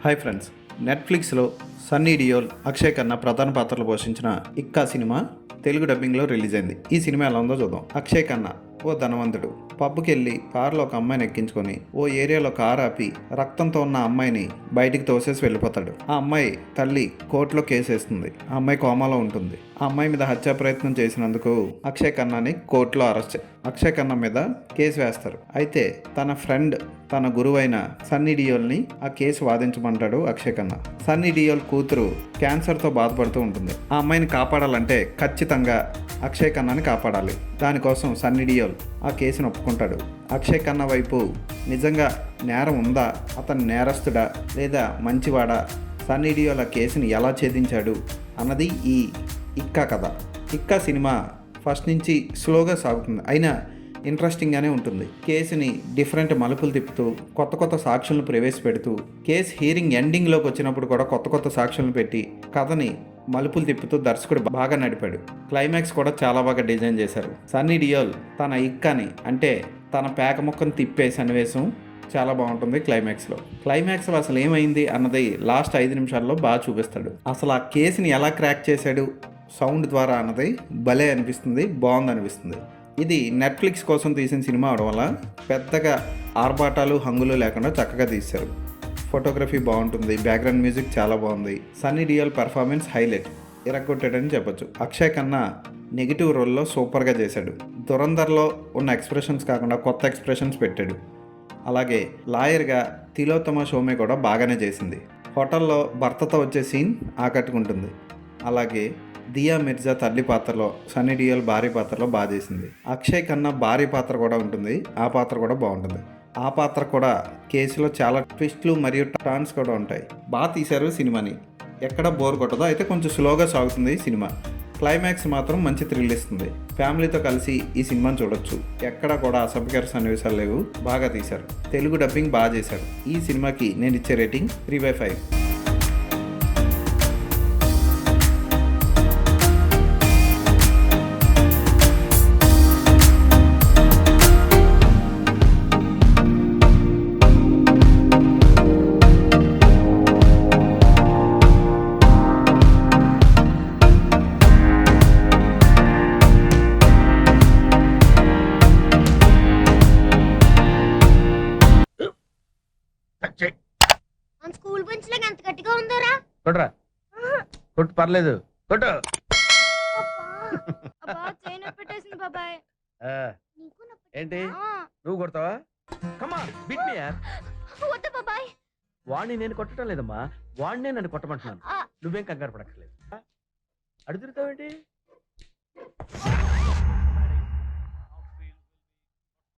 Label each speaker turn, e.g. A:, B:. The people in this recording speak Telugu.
A: హాయ్ ఫ్రెండ్స్, నెట్ఫ్లిక్స్లో సన్నీ డియోల్, అక్షయ్ ఖన్నా ప్రధాన పాత్రలు పోషించిన ఇక్కా సినిమా తెలుగు డబ్బింగ్లో రిలీజ్ అయింది. ఈ సినిమా ఎలా ఉందో చూద్దాం. అక్షయ్ ఖన్నా ఓ ధనవంతుడు పబ్కి వెళ్ళి కారులో ఒక అమ్మాయిని ఎక్కించుకొని ఓ ఏరియాలో కారు ఆపి రక్తంతో ఉన్న అమ్మాయిని బయటికి తోసేసి వెళ్ళిపోతాడు. ఆ అమ్మాయి తల్లి కోర్టులో కేసు వేస్తుంది. ఆ అమ్మాయి కోమాలో ఉంటుంది. ఆ అమ్మాయి మీద హత్యా ప్రయత్నం చేసినందుకు అక్షయ్ ఖన్నాని కోర్టులో అరెస్ట్ అక్షయ్ ఖన్నా మీద కేసు వేస్తారు. అయితే తన ఫ్రెండ్, తన గురువైన సన్నీ డియోల్ని ఆ కేసు వాదించమంటాడు అక్షయ్ ఖన్నా. సన్నీ డియోల్ కూతురు క్యాన్సర్తో బాధపడుతూ ఉంటుంది. ఆ అమ్మాయిని కాపాడాలంటే ఖచ్చితంగా అక్షయ్ ఖన్నాని కాపాడాలి. దానికోసం సన్నీ డియోల్ ఆ కేసును ఒప్పుకుంటాడు. అక్షయ్ ఖన్నా వైపు నిజంగా నేరం ఉందా, అతను నేరస్తుడా లేదా మంచివాడా, సన్నీ డియోల్ ఆ కేసుని ఎలా ఛేదించాడు అన్నది ఈ ఇక్కా కథ. ఇక్కా సినిమా ఫస్ట్ నుంచి స్లోగా సాగుతుంది, అయినా ఇంట్రెస్టింగ్గానే ఉంటుంది. కేసుని డిఫరెంట్ మలుపులు తిప్పుతూ కొత్త కొత్త సాక్షులను ప్రవేశపెడుతూ కేసు హీరింగ్ ఎండింగ్లోకి వచ్చినప్పుడు కూడా కొత్త కొత్త సాక్షులను పెట్టి కథని మలుపులు తిప్పుతూ దర్శకుడు బాగా నడిపాడు. క్లైమాక్స్ కూడా చాలా బాగా డిజైన్ చేశారు. సన్నీ డియోల్ తన ఇక్కాని అంటే తన పేక ముక్కను తిప్పే సన్నివేశం చాలా బాగుంటుంది. క్లైమాక్స్లో అసలు ఏమైంది అన్నది లాస్ట్ 5 నిమిషాల్లో బాగా చూపిస్తాడు. అసలు ఆ కేసుని ఎలా క్రాక్ చేశాడు సౌండ్ ద్వారా అన్నది భలే అనిపిస్తుంది, బాగుంది అనిపిస్తుంది. ఇది నెట్ఫ్లిక్స్ కోసం తీసిన సినిమా అవడం వల్ల పెద్దగా ఆర్భాటాలు హంగులు లేకుండా చక్కగా తీశారు. ఫోటోగ్రఫీ బాగుంటుంది, బ్యాక్గ్రౌండ్ మ్యూజిక్ చాలా బాగుంది. సన్నీ డియోల్ పర్ఫార్మెన్స్ హైలైట్, ఇరగొట్టాడని చెప్పొచ్చు. అక్షయ్ ఖన్నా నెగిటివ్ రోల్లో సూపర్గా చేశాడు. దురంధర్లో ఉన్న ఎక్స్ప్రెషన్స్ కాకుండా కొత్త ఎక్స్ప్రెషన్స్ పెట్టాడు. అలాగే లాయర్గా తిలోత్తమ షోమే కూడా బాగానే చేసింది. హోటల్లో భర్తతో వచ్చే సీన్ ఆకట్టుకుంటుంది. అలాగే దియా మిర్జా తల్లి పాత్రలో సన్నీ డియోల్ భార్య పాత్రలో బాగా చేసింది. అక్షయ్ ఖన్నా భార్య పాత్ర కూడా ఉంటుంది, ఆ పాత్ర కూడా బాగుంటుంది. ఆ పాత్ర కూడా కేసులో చాలా ట్విస్ట్లు మరియు టర్న్స్ కూడా ఉంటాయి. బాగా తీశారు సినిమాని, ఎక్కడ బోర్ కొట్టదో. అయితే కొంచెం స్లోగా సాగుతుంది సినిమా. క్లైమాక్స్ మాత్రం మంచి థ్రిల్ ఇస్తుంది. ఫ్యామిలీతో కలిసి ఈ సినిమాని చూడొచ్చు. ఎక్కడ కూడా అసభ్యకర సన్నివేశాలు లేవు, బాగా తీశారు. తెలుగు డబ్బింగ్ బాగా చేశారు. ఈ సినిమాకి నేను ఇచ్చే రేటింగ్ 3/5.
B: మన స్కూల్ బెంచ్ లాగా ఎంత గట్టిగా ఉందోరా.
C: కొట్రా, కొట్టు, పర్లేదు, కొట్టు.
B: అబ్బా చైన్ పెట్టేసింది బాబాయ్. నీకు నొప్పి
C: ఏంటి
B: ఆ,
C: నువ్వు కొడతావా? కమా బిట్ మీ యార్.
B: వద్దు బాబాయ్.
C: వాడిని నేను కొట్టడం లేదమ్మా, వాడినే నన్ను కొట్టమంటున్నాను.
B: ఆ,
C: నువ్వేం కంగారు పడక్కర్లేదు. అడుగుతావేంటి?